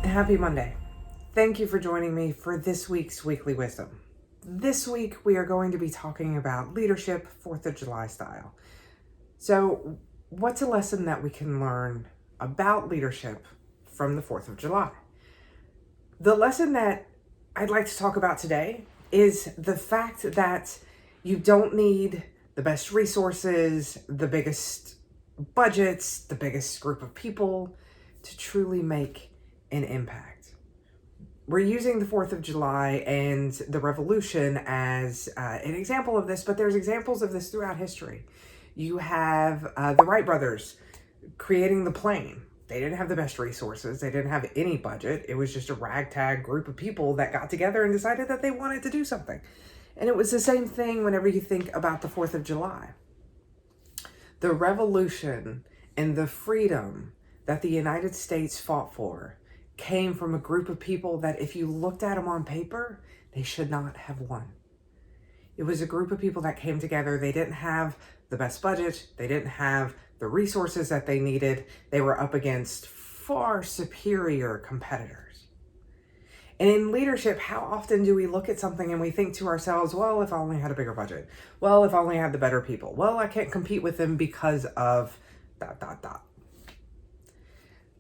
Happy Monday. Thank you for joining me for this week's Weekly Wisdom. This week we are going to be talking about leadership, 4th of July style. So, what's a lesson that we can learn about leadership from the 4th of July? The lesson that I'd like to talk about today is the fact that you don't need the best resources, the biggest budgets, the biggest group of people to truly make an impact. We're using the 4th of July and the revolution as an example of this, but there's examples of this throughout history. You have the Wright Brothers creating the plane. They didn't have the best resources. They didn't have any budget. It was just a ragtag group of people that got together and decided that they wanted to do something. And it was the same thing whenever you think about the 4th of July. The revolution and the freedom that the United States fought for came from a group of people that if you looked at them on paper, they should not have won. It was a group of people that came together. They didn't have the best budget. They didn't have the resources that they needed. They were up against far superior competitors. And in leadership, how often do we look at something and we think to ourselves, well, if I only had a bigger budget. Well, if I only had the better people. Well, I can't compete with them because of ...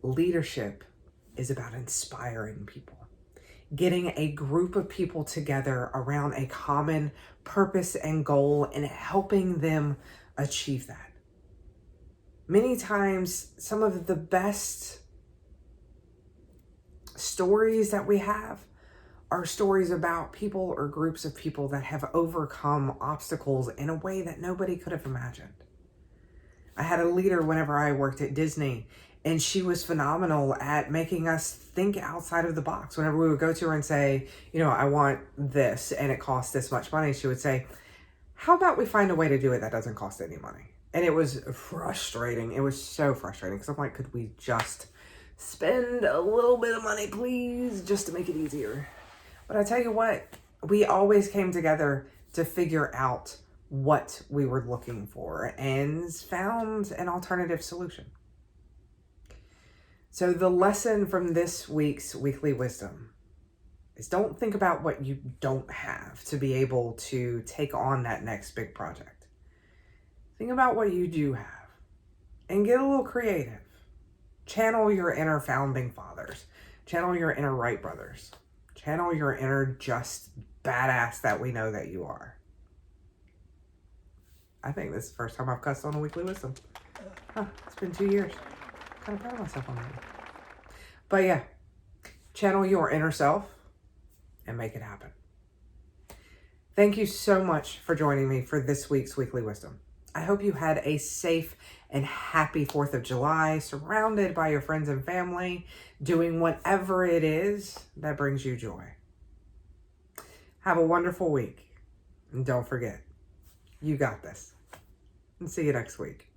Leadership is about inspiring people, getting a group of people together around a common purpose and goal and helping them achieve that. Many times, some of the best stories that we have are stories about people or groups of people that have overcome obstacles in a way that nobody could have imagined. I had a leader whenever I worked at Disney, and she was phenomenal at making us think outside of the box. Whenever we would go to her and say, I want this and it costs this much money, she would say, how about we find a way to do it that doesn't cost any money? And it was frustrating. It was so frustrating because I'm like, could we just spend a little bit of money, please, just to make it easier? But I tell you what, we always came together to figure out what we were looking for and found an alternative solution. So the lesson from this week's Weekly Wisdom is don't think about what you don't have to be able to take on that next big project. Think about what you do have and get a little creative. Channel your inner founding fathers. Channel your inner Wright Brothers. Channel your inner just badass that we know that you are. I think this is the first time I've cussed on a Weekly Wisdom. It's been 2 years. Kind of proud of myself on that. But yeah, channel your inner self and make it happen. Thank you so much for joining me for this week's Weekly Wisdom. I hope you had a safe and happy 4th of July, surrounded by your friends and family, doing whatever it is that brings you joy. Have a wonderful week. And don't forget, you got this. And see you next week.